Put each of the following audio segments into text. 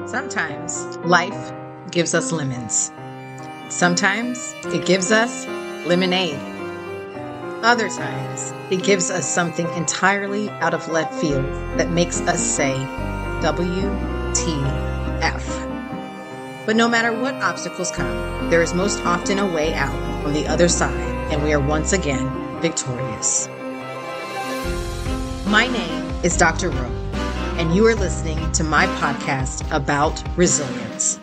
Sometimes life gives us lemons. Sometimes it gives us lemonade. Other times it gives us something entirely out of left field that makes us say, WTF. But no matter what obstacles come, there is most often a way out on the other side, and we are once again victorious. My name is Dr. Rowe, and you are listening to my podcast about resilience.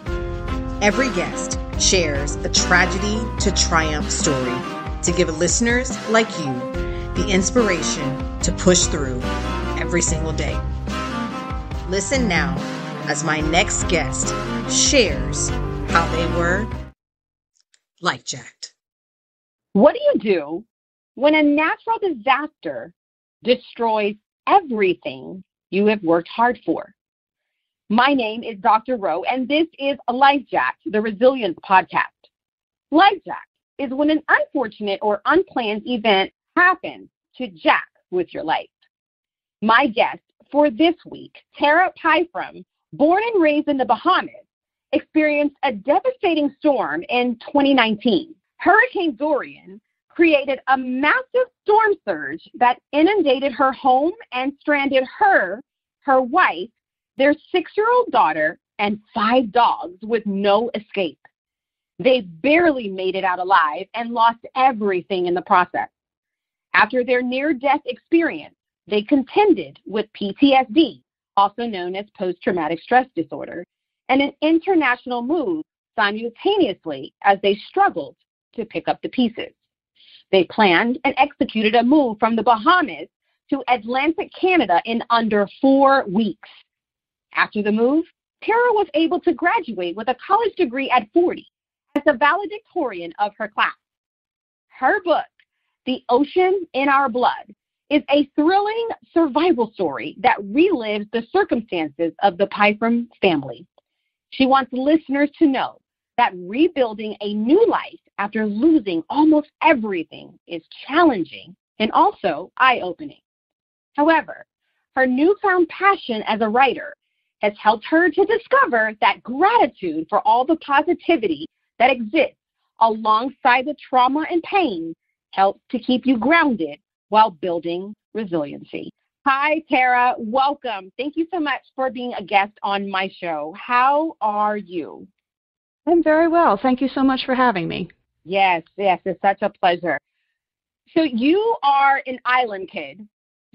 Every guest shares a tragedy to triumph story to give listeners like you the inspiration to push through every single day. Listen now as my next guest shares how they were life-jacked. What do you do when a natural disaster destroys everything you have worked hard for? My name is Dr. Rowe, and this is Life-Jacked, the Resilience Podcast. Life-Jacked is when an unfortunate or unplanned event happens to jack with your life. My guest for this week, Tara Pyfrom, born and raised in the Bahamas, experienced a devastating storm in 2019. Hurricane Dorian created a massive storm surge that inundated her home and stranded her wife, their 6-year-old daughter, and 5 dogs with no escape. They barely made it out alive and lost everything in the process. After their near-death experience, they contended with PTSD, also known as post-traumatic stress disorder, and an international move simultaneously as they struggled to pick up the pieces. They planned and executed a move from the Bahamas to Atlantic Canada in under 4 weeks. After the move, Tara was able to graduate with a college degree at 40 as the valedictorian of her class. Her book, The Ocean in Our Blood, is a thrilling survival story that relives the circumstances of the Pyfrom family. She wants listeners to know that rebuilding a new life after losing almost everything is challenging and also eye-opening. However, her newfound passion as a writer has helped her to discover that gratitude for all the positivity that exists alongside the trauma and pain helps to keep you grounded while building resiliency. Hi, Tara. Welcome. Thank you so much for being a guest on my show. How are you? I'm very well. Thank you so much for having me. Yes, it's such a pleasure. So you are an island kid,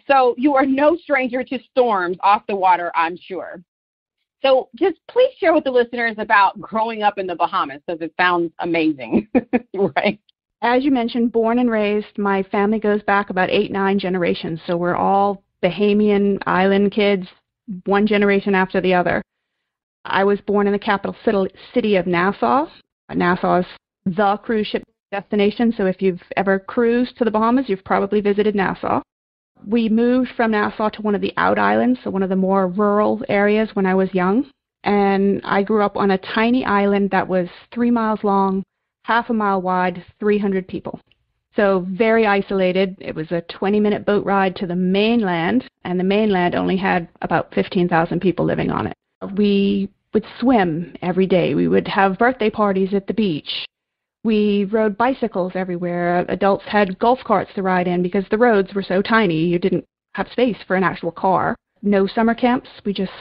so you are no stranger to storms off the water, I'm sure. So just please share with the listeners about growing up in the Bahamas, because it sounds amazing, right? As you mentioned, born and raised, my family goes back about 8-9 generations, so we're all Bahamian island kids, one generation after the other. I was born in the capital city of Nassau. Nassau is the cruise ship destination, so if you've ever cruised to the Bahamas, you've probably visited Nassau. We moved from Nassau to one of the out islands, so one of the more rural areas when I was young, and I grew up on a tiny island that was 3 miles long, half a mile wide, 300 people. So very isolated. It was a 20-minute boat ride to the mainland, and the mainland only had about 15,000 people living on it. We would swim every day. We would have birthday parties at the beach. We rode bicycles everywhere. Adults had golf carts to ride in because the roads were so tiny you didn't have space for an actual car. No summer camps. We just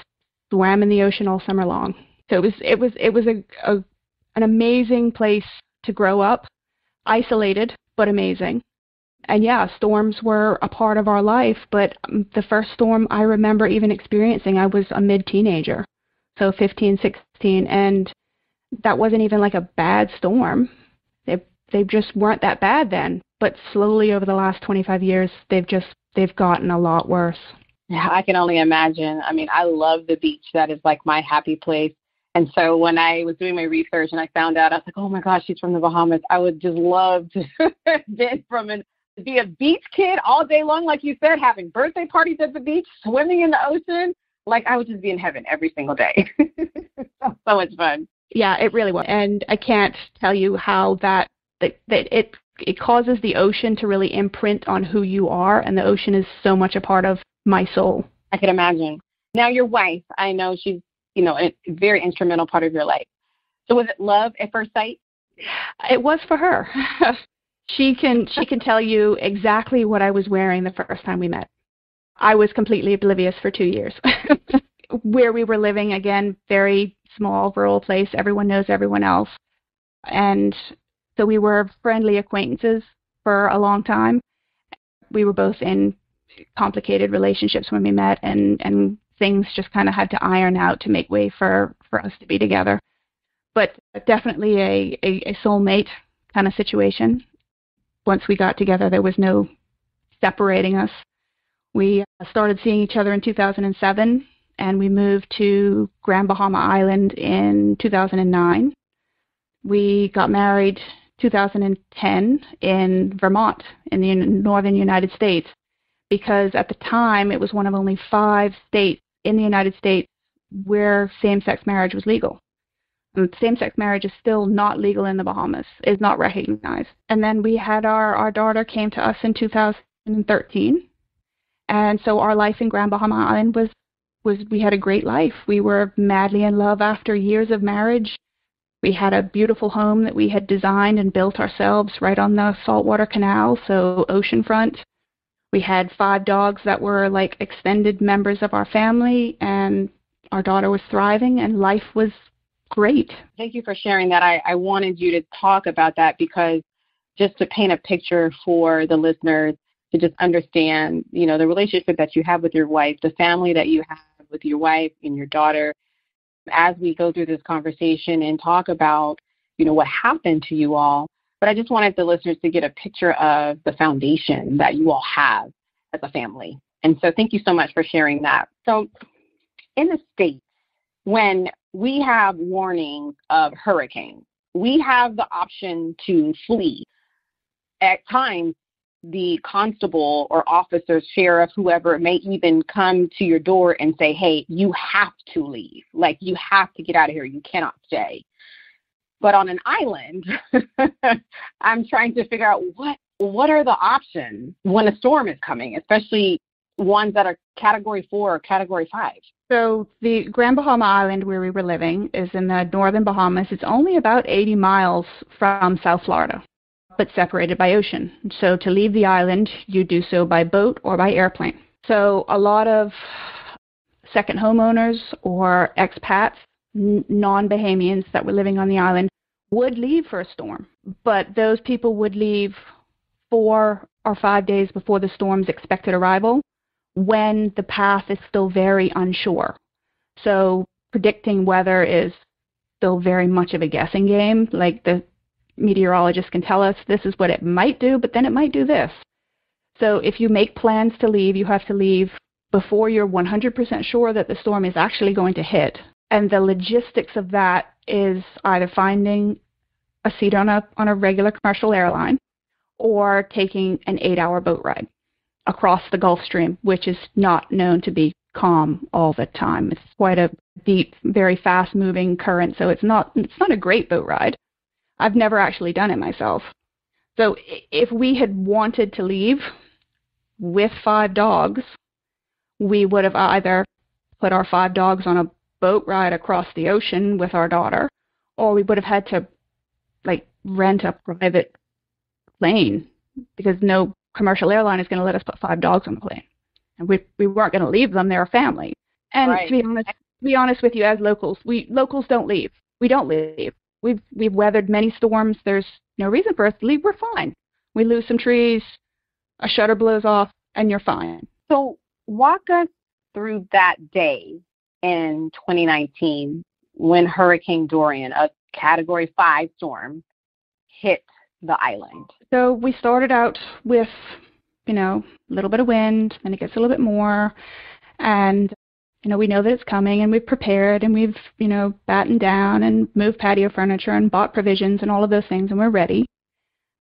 swam in the ocean all summer long. So it was an amazing place to grow up, isolated but amazing. And yeah, storms were a part of our life, but the first storm I remember even experiencing, I was a mid-teenager, so 15, 16, and that wasn't even like a bad storm. They just weren't that bad then, but slowly over the last 25 years, they've gotten a lot worse. Yeah, I can only imagine. I mean, I love the beach. That is like my happy place. And so when I was doing my research and I found out, I was like, oh my gosh, she's from the Bahamas. I would just love to be a beach kid all day long, like you said, having birthday parties at the beach, swimming in the ocean. Like I would just be in heaven every single day. So much fun. Yeah, it really was. And I can't tell you how that it causes the ocean to really imprint on who you are, and the ocean is so much a part of my soul. I can imagine. Now your wife, I know she's a very instrumental part of your life. So was it love at first sight? It was for her. She can tell you exactly what I was wearing the first time we met. I was completely oblivious for 2 years. Where we were living, again, very small, rural place. Everyone knows everyone else. And so we were friendly acquaintances for a long time. We were both in complicated relationships when we met, and things just kind of had to iron out to make way for us to be together. But definitely a soulmate kind of situation. Once we got together, there was no separating us. We started seeing each other in 2007, and we moved to Grand Bahama Island in 2009. We got married 2010 in Vermont, in the northern United States, because at the time it was one of only 5 states in the United States where same-sex marriage was legal. And same-sex marriage is still not legal in the Bahamas, is not recognized. And then we had our daughter came to us in 2013. And so our life in Grand Bahama Island was we had a great life. We were madly in love after years of marriage. We had a beautiful home that we had designed and built ourselves right on the saltwater canal, so oceanfront. We had 5 dogs that were like extended members of our family, and our daughter was thriving, and life was great. Thank you for sharing that. I wanted you to talk about that, because just to paint a picture for the listeners to just understand, the relationship that you have with your wife, the family that you have with your wife and your daughter, as we go through this conversation and talk about, what happened to you all. But I just wanted the listeners to get a picture of the foundation that you all have as a family. And so thank you so much for sharing that. So in the States, when we have warnings of hurricanes, we have the option to flee. At times, the constable or officer, sheriff, whoever, may even come to your door and say, hey, you have to leave. Like, you have to get out of here. You cannot stay. But on an island, I'm trying to figure out what are the options when a storm is coming, especially ones that are Category 4 or Category 5. So the Grand Bahama Island where we were living is in the northern Bahamas. It's only about 80 miles from South Florida, but separated by ocean. So to leave the island, you do so by boat or by airplane. So a lot of second homeowners or expats, non-Bahamians that were living on the island, would leave for a storm. But those people would leave 4 or 5 days before the storm's expected arrival, when the path is still very unsure. So predicting weather is still very much of a guessing game. Like, the meteorologist can tell us this is what it might do, but then it might do this. So if you make plans to leave, you have to leave before you're 100% sure that the storm is actually going to hit. And the logistics of that is either finding a seat on a regular commercial airline or taking an 8-hour boat ride across the Gulf Stream, which is not known to be calm all the time. It's quite a deep, very fast-moving current, so it's not a great boat ride. I've never actually done it myself. So if we had wanted to leave with 5 dogs, we would have either put our 5 dogs on a boat ride across the ocean with our daughter, or we would have had to rent a private plane, because no commercial airline is going to let us put 5 dogs on the plane. And we weren't going to leave them. They're a family. And right. To be honest with you, as locals don't leave. We don't leave. We've weathered many storms. There's no reason for us to leave. We're fine. We lose some trees, a shutter blows off, and you're fine. So walk us through that day in 2019 when Hurricane Dorian, a Category 5 storm, hit the island. So we started out with, a little bit of wind, then it gets a little bit more, and, we know that it's coming, and we've prepared, and we've, battened down and moved patio furniture and bought provisions and all of those things, and we're ready.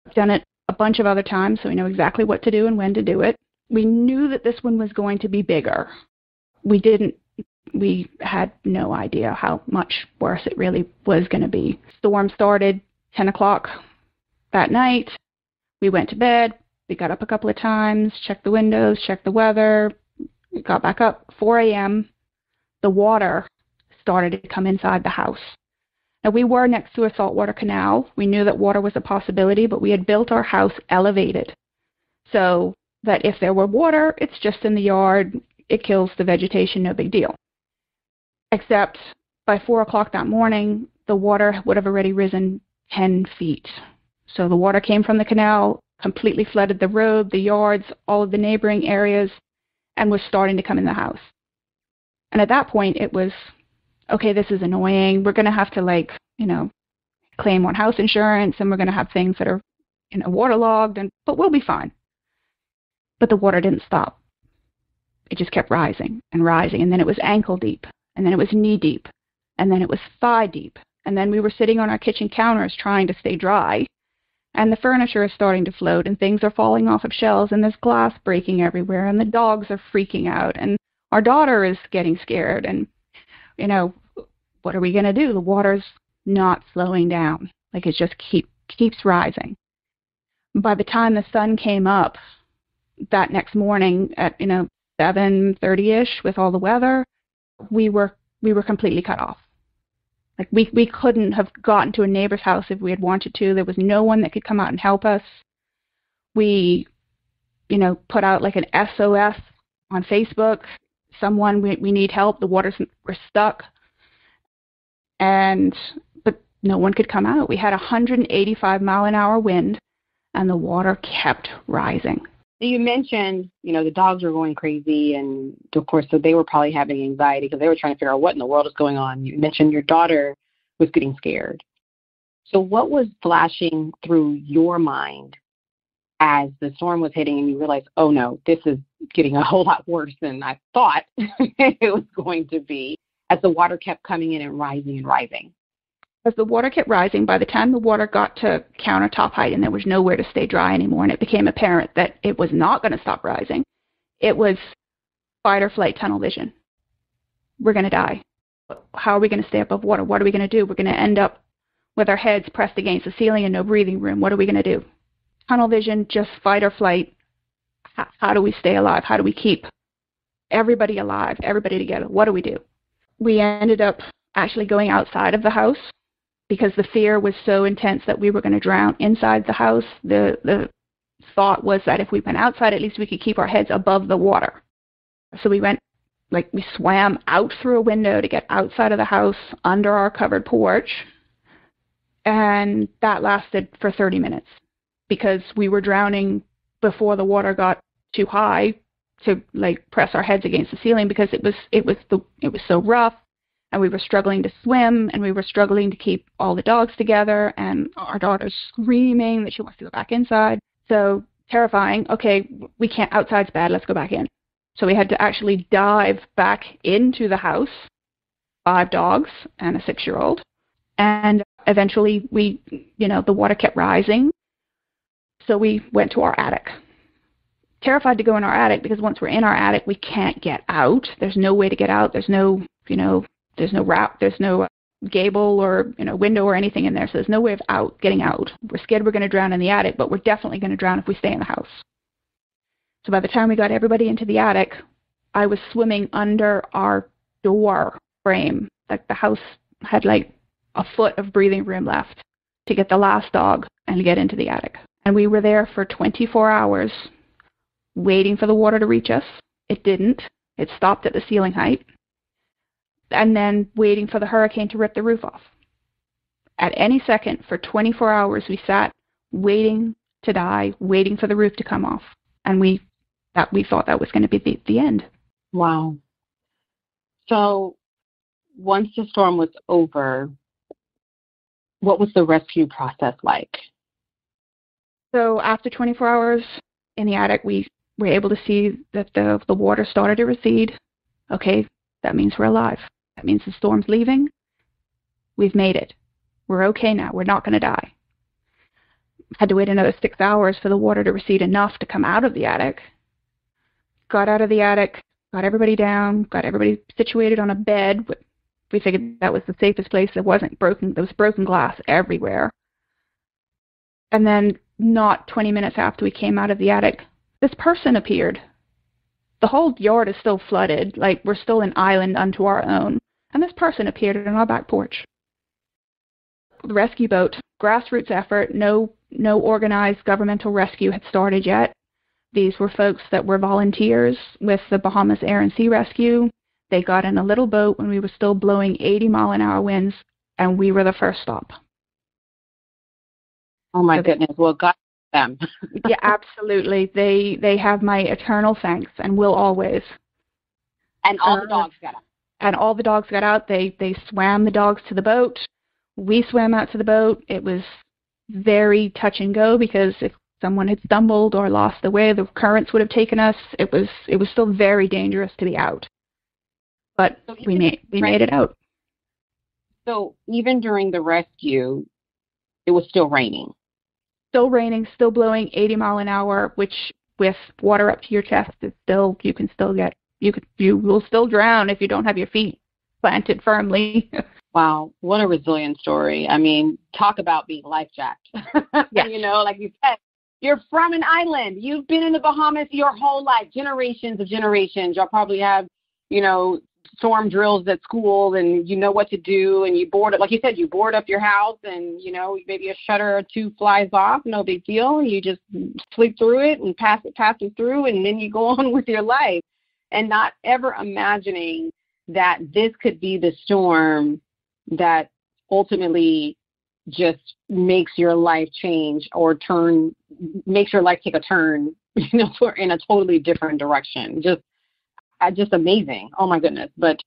We've done it a bunch of other times, so we know exactly what to do and when to do it. We knew that this one was going to be bigger. We had no idea how much worse it really was going to be. Storm started 10 o'clock that night. We went to bed. We got up a couple of times, checked the windows, checked the weather. We got back up 4 a.m. The water started to come inside the house. Now, we were next to a saltwater canal. We knew that water was a possibility, but we had built our house elevated so that if there were water, it's just in the yard. It kills the vegetation, no big deal. Except by 4 o'clock that morning, the water would have already risen 10 feet. So the water came from the canal, completely flooded the road, the yards, all of the neighboring areas, and was starting to come in the house. And at that point, it was, okay, this is annoying. We're going to have to, claim on house insurance, and we're going to have things that are, waterlogged, but we'll be fine. But the water didn't stop. It just kept rising and rising, and then it was ankle deep, and then it was knee deep, and then it was thigh deep, and then we were sitting on our kitchen counters trying to stay dry, and the furniture is starting to float, and things are falling off of shelves, and there's glass breaking everywhere, and the dogs are freaking out, and our daughter is getting scared, and, what are we going to do? The water's not slowing down. It just keeps rising. By the time the sun came up that next morning at, 7:30-ish with all the weather, we were completely cut off. We couldn't have gotten to a neighbor's house if we had wanted to. There was no one that could come out and help us. We, put out an SOS on Facebook. Someone, we need help. The we're stuck. But no one could come out. We had 185-mile-an-hour wind, and the water kept rising. You mentioned, the dogs were going crazy, and of course, so they were probably having anxiety because they were trying to figure out what in the world is going on. You mentioned your daughter was getting scared. So what was flashing through your mind as the storm was hitting and you realized, oh no, this is getting a whole lot worse than I thought it was going to be, as the water kept coming in and rising and rising? As the water kept rising, by the time the water got to countertop height and there was nowhere to stay dry anymore, and it became apparent that it was not going to stop rising, it was fight or flight tunnel vision. We're going to die. How are we going to stay above water? What are we going to do? We're going to end up with our heads pressed against the ceiling and no breathing room. What are we going to do? Tunnel vision, just fight or flight. How do we stay alive? How do we keep everybody alive, everybody together? What do we do? We ended up actually going outside of the house because the fear was so intense that we were going to drown inside the house. The thought was that if we went outside, at least we could keep our heads above the water. So we went, we swam out through a window to get outside of the house under our covered porch. And that lasted for 30 minutes because we were drowning before the water got too high to press our heads against the ceiling because it was so rough. And we were struggling to swim, and we were struggling to keep all the dogs together, and our daughter's screaming that she wants to go back inside. So terrifying. Okay, we can't, outside's bad, let's go back in. So we had to actually dive back into the house, 5 dogs and a 6-year-old. And eventually the water kept rising. So we went to our attic. Terrified to go in our attic because once we're in our attic, we can't get out. There's no way to get out. There's no, there's no wrap, there's no gable or window or anything in there, so there's no way of getting out. We're scared we're going to drown in the attic, but we're definitely going to drown if we stay in the house. So by the time we got everybody into the attic, I was swimming under our door frame. The house had a foot of breathing room left to get the last dog and get into the attic. And we were there for 24 hours waiting for the water to reach us. It didn't. It stopped at the ceiling height. And then waiting for the hurricane to rip the roof off. At any second, for 24 hours, we sat waiting to die, waiting for the roof to come off. And we thought that was going to be the end. Wow. So once the storm was over, what was the rescue process like? So after 24 hours in the attic, we were able to see that the water started to recede. Okay, that means we're alive. That means the storm's leaving. We've made it. We're okay now. We're not going to die. Had to wait another 6 hours for the water to recede enough to come out of the attic. Got out of the attic, got everybody down, got everybody situated on a bed. We figured that was the safest place. There was broken glass everywhere. And then not 20 minutes after we came out of the attic, this person appeared. The whole yard is still flooded. We're still an island unto our own. and this person appeared on our back porch. The rescue boat, grassroots effort, no organized governmental rescue had started yet. These were folks that were volunteers with the Bahamas Air and Sea Rescue. They got in a little boat when we were still blowing 80-mile-an-hour winds, and we were the first stop. Oh, my goodness. Well, God bless them. Yeah, absolutely. They have my eternal thanks and will always. And all the dogs got out. And all the dogs got out. They swam the dogs to the boat. We swam out to the boat. It was very touch and go because if someone had stumbled or lost the way, the currents would have taken us. It was still very dangerous to be out. But so we made it out. So even during the rescue, it was still raining. Still raining, still blowing 80 mile an hour, which with water up to your chest, you will still drown if you don't have your feet planted firmly. Wow, what a resilient story. I mean, talk about being life-jacked. Yes. You know, like you said, you're from an island. You've been in the Bahamas your whole life, generations of generations. Y'all probably have, you know, storm drills at school and you know what to do, and you board up, like you said, you board up your house and, you know, maybe a shutter or two flies off, no big deal. You just sleep through it and pass it through, and then you go on with your life, and not ever imagining that this could be the storm that ultimately just makes your life change or makes your life take a turn, you know, in a totally different direction. Just amazing. Oh my goodness. But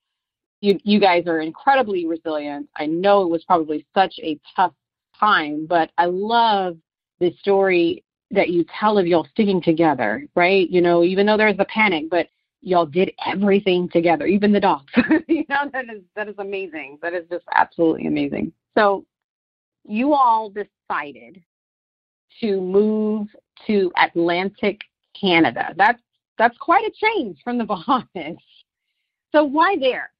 you guys are incredibly resilient. I know it was probably such a tough time, but I love the story that you tell of y'all sticking together, right? You know, even though there's a panic, but y'all did everything together, even the dogs. You know, that is amazing. That is just absolutely amazing. So you all decided to move to Atlantic Canada. That's quite a change from the Bahamas. So why there?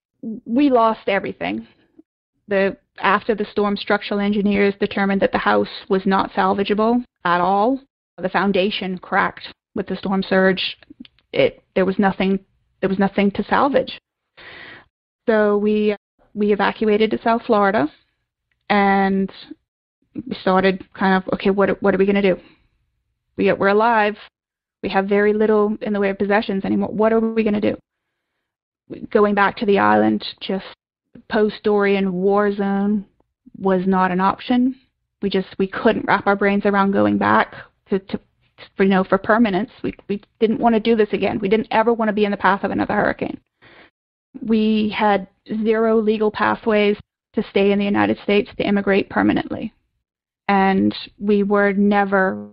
We lost everything. After the storm, structural engineers determined that the house was not salvageable at all. The foundation cracked with the storm surge. There was nothing to salvage. So we evacuated to South Florida, and we started kind of, okay, what are we going to do? We're alive. We have very little in the way of possessions anymore. What are we going to do? Going back to the island, just post-Dorian war zone, was not an option. We couldn't wrap our brains around going back for permanence. We didn't want to do this again. We didn't ever want to be in the path of another hurricane. We had zero legal pathways to stay in the United States, to immigrate permanently. And we were never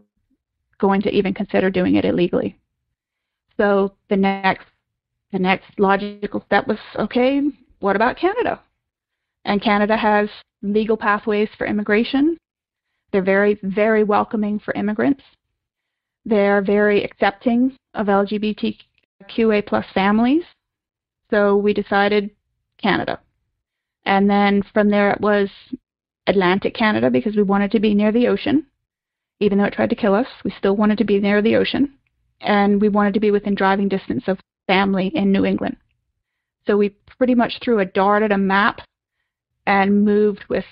going to even consider doing it illegally. So the next logical step was, okay, what about Canada? And Canada has legal pathways for immigration. They're very, very welcoming for immigrants. They're very accepting of LGBTQA plus families. So we decided Canada. And then from there it was Atlantic Canada, because we wanted to be near the ocean. Even though it tried to kill us, we still wanted to be near the ocean. And we wanted to be within driving distance of family in New England. So we pretty much threw a dart at a map and moved with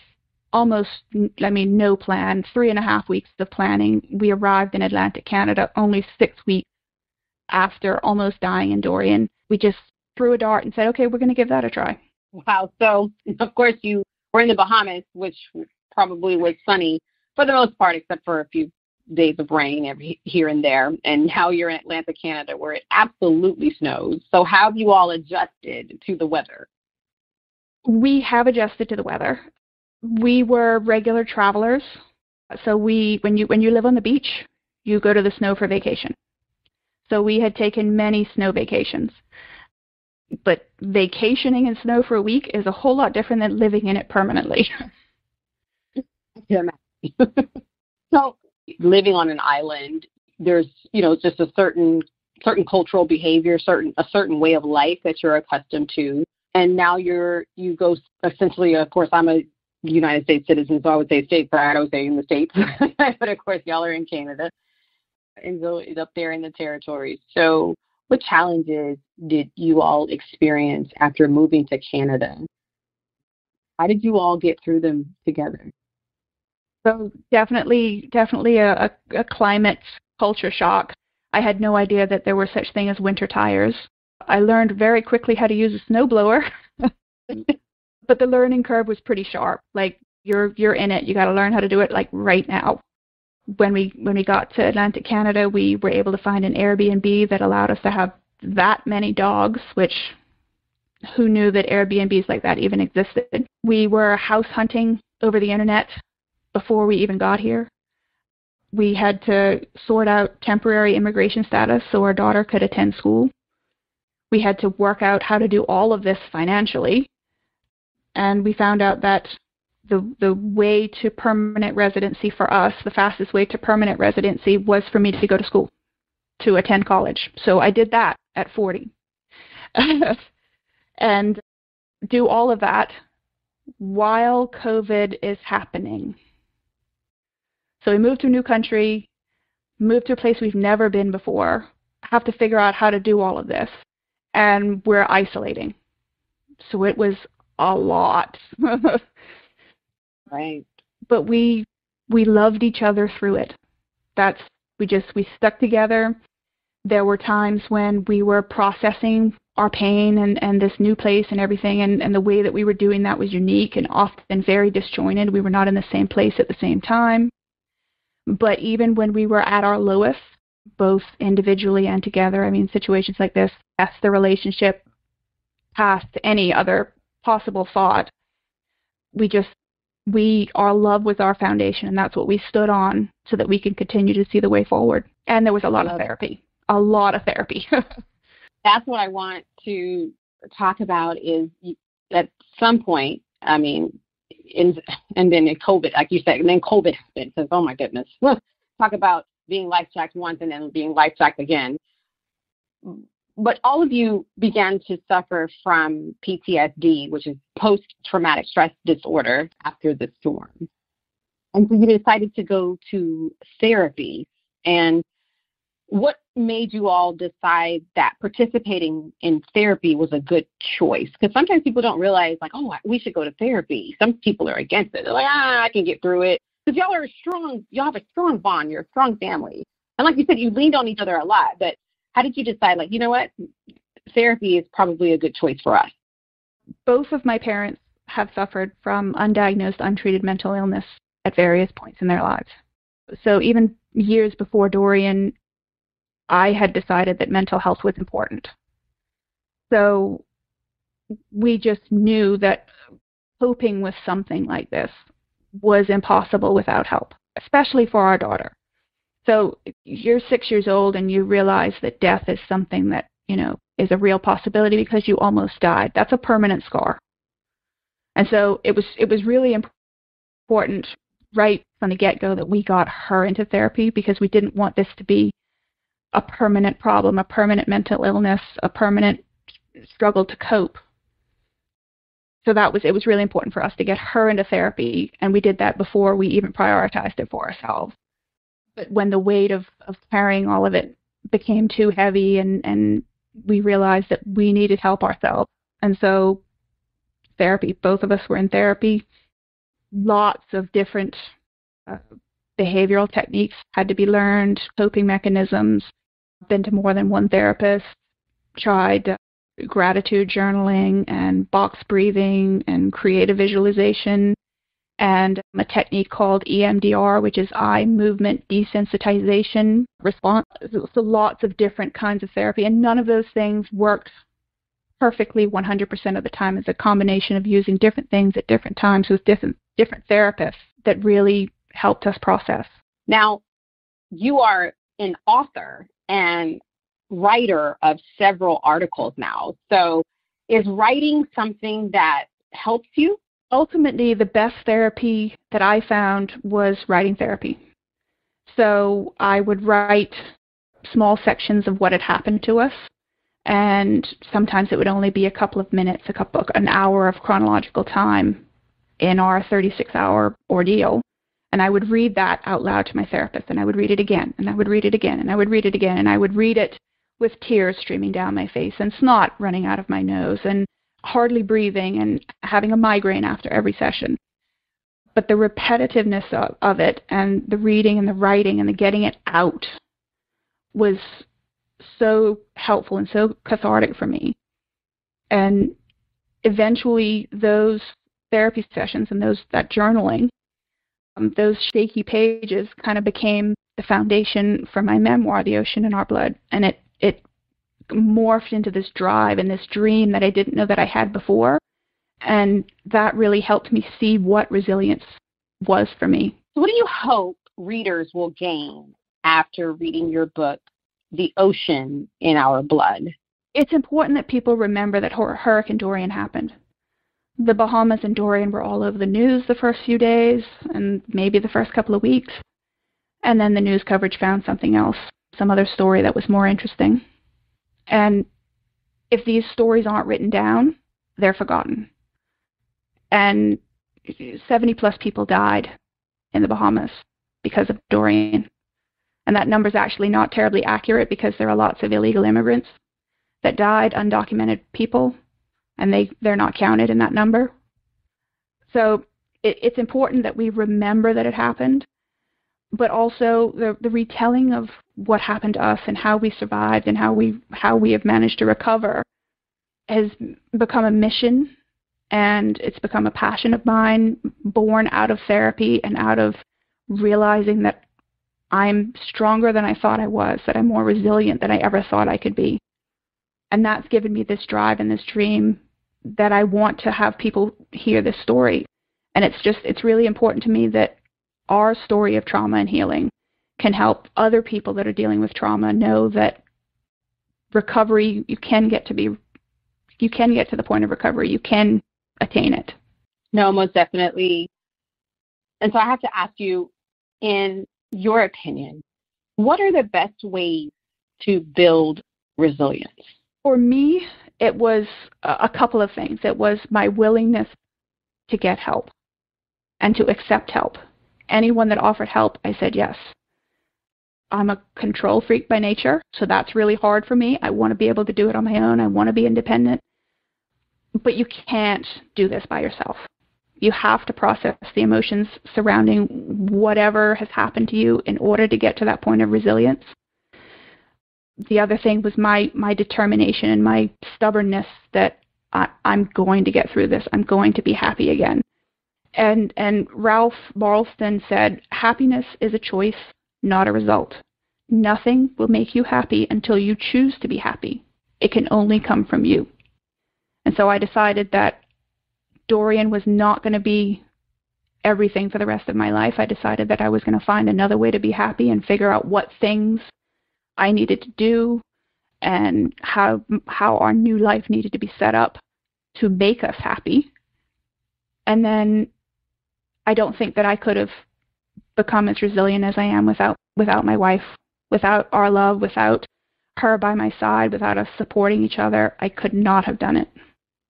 no plan, 3.5 weeks of planning. We arrived in Atlantic Canada only 6 weeks after almost dying in Dorian. We just threw a dart and said, okay, we're going to give that a try. Wow. So, of course, you were in the Bahamas, which probably was sunny for the most part, except for a few days of rain here and there. And now you're in Atlantic Canada, where it absolutely snows. So how have you all adjusted to the weather? We have adjusted to the weather. We were regular travelers. So when you live on the beach, you go to the snow for vacation. So we had taken many snow vacations. But vacationing in snow for a week is a whole lot different than living in it permanently. Yeah. So living on an island, there's, just a certain cultural behavior, a certain way of life that you're accustomed to. And now you go essentially, of course, I'm a United States citizen, so I would say stateside. I would say in the States. But of course, y'all are in Canada and go up there in the territories. So what challenges did you all experience after moving to Canada? How did you all get through them together? So definitely a climate culture shock. I had no idea that there were such thing as winter tires. I learned very quickly how to use a snowblower, but the learning curve was pretty sharp. Like you're in it. You got to learn how to do it like right now. When we got to Atlantic Canada, we were able to find an Airbnb that allowed us to have that many dogs, which who knew that Airbnbs like that even existed. We were house hunting over the internet before we even got here. We had to sort out temporary immigration status so our daughter could attend school. We had to work out how to do all of this financially. And we found out that the way to permanent residency for us, the fastest way to permanent residency was for me to go to school, to attend college. So I did that at 40. And do all of that while COVID is happening. So we moved to a new country, moved to a place we've never been before, have to figure out how to do all of this, and we're isolating. So it was a lot. Right. But we loved each other through it. We stuck together. There were times when we were processing our pain and this new place and everything, and the way that we were doing that was unique and often very disjointed. We were not in the same place at the same time. But even when we were at our lowest, both individually and together, I mean, situations like this, that's the relationship past any other possible thought. Our love was our foundation, and that's what we stood on so that we can continue to see the way forward. And there was a lot of therapy. That's what I want to talk about is at some point, I mean, and then in COVID, like you said, and then COVID happened. So, oh my goodness. Talk about being life-jacked once and then being life-jacked again. But all of you began to suffer from PTSD, which is post-traumatic stress disorder after the storm. And so you decided to go to therapy. And what made you all decide that participating in therapy was a good choice? Because sometimes people don't realize, like, oh, we should go to therapy. Some people are against it. They're like, I can get through it. Because y'all have a strong bond. You're a strong family. And like you said, you leaned on each other a lot. But how did you decide, like, you know what, therapy is probably a good choice for us? Both of my parents have suffered from undiagnosed, untreated mental illness at various points in their lives. So even years before Dorian, I had decided that mental health was important. So we just knew that coping with something like this was impossible without help, especially for our daughter. So you're 6 years old and you realize that death is something that, is a real possibility because you almost died. That's a permanent scar. And so it was really important right from the get-go that we got her into therapy because we didn't want this to be a permanent problem, a permanent mental illness, a permanent struggle to cope. So it was really important for us to get her into therapy, and we did that before we even prioritized it for ourselves. But when the weight of carrying all of it became too heavy and we realized that we needed help ourselves. And so therapy, both of us were in therapy. Lots of different behavioral techniques had to be learned, coping mechanisms. Been to more than one therapist, tried gratitude journaling and box breathing and creative visualization and a technique called EMDR, which is eye movement desensitization response. So lots of different kinds of therapy, and none of those things worked perfectly 100% of the time. It's a combination of using different things at different times with different therapists that really helped us process. Now, you are an author and writer of several articles now. So is writing something that helps you? Ultimately, the best therapy that I found was writing therapy. So I would write small sections of what had happened to us, and sometimes it would only be a couple of minutes, an hour of chronological time in our 36-hour ordeal. And I would read that out loud to my therapist, and I would read it again, and I would read it again, and I would read it again, and I would read it with tears streaming down my face and snot running out of my nose and hardly breathing and having a migraine after every session. But the repetitiveness of it and the reading and the writing and the getting it out was so helpful and so cathartic for me. And eventually those therapy sessions and that journaling, those shaky pages kind of became the foundation for my memoir, The Ocean in Our Blood. And it morphed into this drive and this dream that I didn't know that I had before. And that really helped me see what resilience was for me. What do you hope readers will gain after reading your book, The Ocean in Our Blood? It's important that people remember that Hurricane Dorian happened. The Bahamas and Dorian were all over the news the first few days and maybe the first couple of weeks. And then the news coverage found something else, some other story that was more interesting. And if these stories aren't written down, they're forgotten. And 70 plus people died in the Bahamas because of Dorian. And that number is actually not terribly accurate because there are lots of illegal immigrants that died, undocumented people, and they're not counted in that number. So it's important that we remember that it happened, but also the retelling of what happened to us and how we survived and how we have managed to recover has become a mission, and it's become a passion of mine, born out of therapy and out of realizing that I'm stronger than I thought I was, that I'm more resilient than I ever thought I could be. And that's given me this drive and this dream that I want to have people hear this story. And it's really important to me that our story of trauma and healing can help other people that are dealing with trauma know that recovery, you can get to the point of recovery. You can attain it. No, most definitely. And so I have to ask you, in your opinion, what are the best ways to build resilience? For me, it was a couple of things. It was my willingness to get help and to accept help. Anyone that offered help, I said yes. I'm a control freak by nature, so that's really hard for me. I want to be able to do it on my own. I want to be independent. But you can't do this by yourself. You have to process the emotions surrounding whatever has happened to you in order to get to that point of resilience. The other thing was my determination and my stubbornness that I'm going to get through this. I'm going to be happy again. And Ralph Marlston said, happiness is a choice, not a result. Nothing will make you happy until you choose to be happy. It can only come from you. And so I decided that Dorian was not going to be everything for the rest of my life. I decided that I was going to find another way to be happy and figure out what things I needed to do and how our new life needed to be set up to make us happy. And then I don't think that I could have become as resilient as I am without my wife, without our love, without her by my side, without us supporting each other. I could not have done it.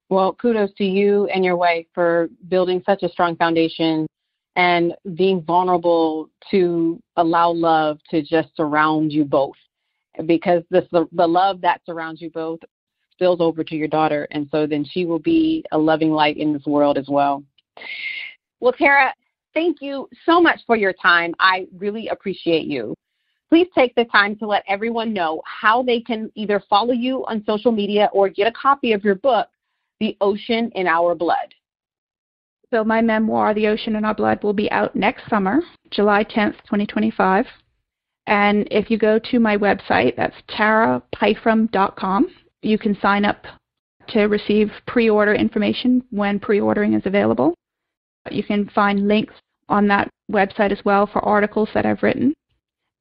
Well, kudos to you and your wife for building such a strong foundation and being vulnerable to allow love to just surround you both, because the love that surrounds you both spills over to your daughter, and so then she will be a loving light in this world as well. Well, Tara, thank you so much for your time. I really appreciate you. Please take the time to let everyone know how they can either follow you on social media or get a copy of your book, The Ocean in Our Blood. So my memoir, The Ocean in Our Blood, will be out next summer, July 10th, 2025. And if you go to my website, that's tarapyfrom.com, you can sign up to receive pre-order information when pre-ordering is available. You can find links on that website as well for articles that I've written.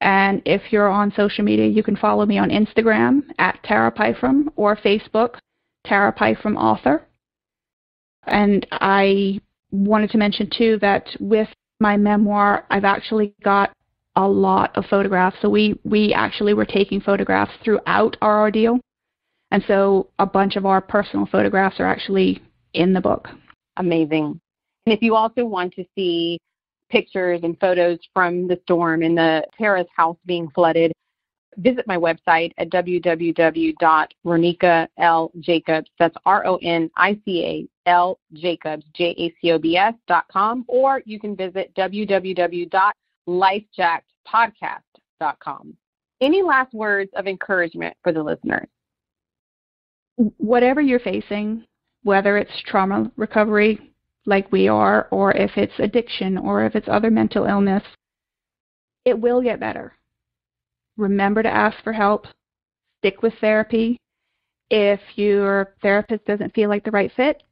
And if you're on social media, you can follow me on Instagram at Tara Pyfrom or Facebook, Tara Pyfrom Author. And I wanted to mention, too, that with my memoir, I've actually got a lot of photographs. So we actually were taking photographs throughout our ordeal. And so a bunch of our personal photographs are actually in the book. Amazing. And if you also want to see pictures and photos from the storm and the Tara's house being flooded, visit my website at www.ronicalljacobs, that's RONICALJacobs, JACOBS.com, or you can visit www.lifejackedpodcast.com. Any last words of encouragement for the listeners? Whatever you're facing, whether it's trauma recovery like we are, or if it's addiction, or if it's other mental illness, it will get better. Remember to ask for help. Stick with therapy. If your therapist doesn't feel like the right fit,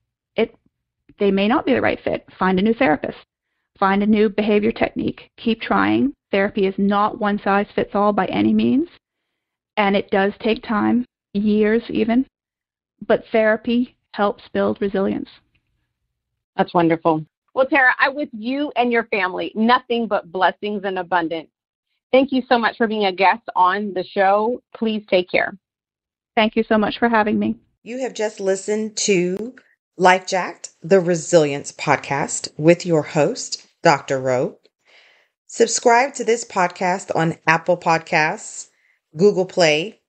they may not be the right fit. Find a new therapist. Find a new behavior technique. Keep trying. Therapy is not one size fits all by any means, and it does take time, years even, but therapy helps build resilience. That's wonderful. Well, Tara, I wish you and your family nothing but blessings and abundance. Thank you so much for being a guest on the show. Please take care. Thank you so much for having me. You have just listened to Life Jacked, the Resilience Podcast with your host, Dr. Rowe. Subscribe to this podcast on Apple Podcasts, Google Play,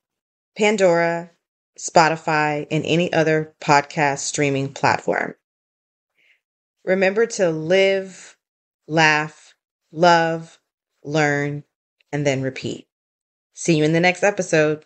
Pandora, Spotify, and any other podcast streaming platform. Remember to live, laugh, love, learn, and then repeat. See you in the next episode.